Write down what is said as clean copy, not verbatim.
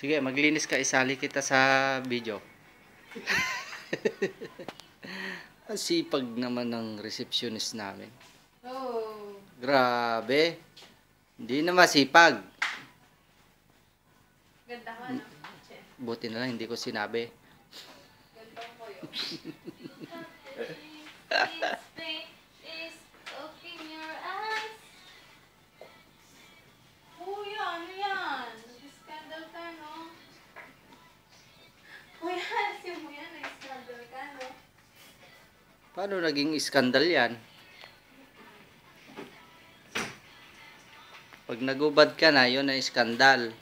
Sige, maglinis ka, isali kita sa video. Ang sipag naman ng receptionist namin. Oh. Grabe. Hindi na masipag. Ganda ko, ano? Buti na lang, hindi ko sinabi. Ganda ko yun. Open your eyes. Kuya, ano yan? Nag-scandal ka, no? Kuya, asim mo yan. Nag-scandal ka, no? Paano naging iskandal yan? Pag nagubad ka na, yun na iskandal.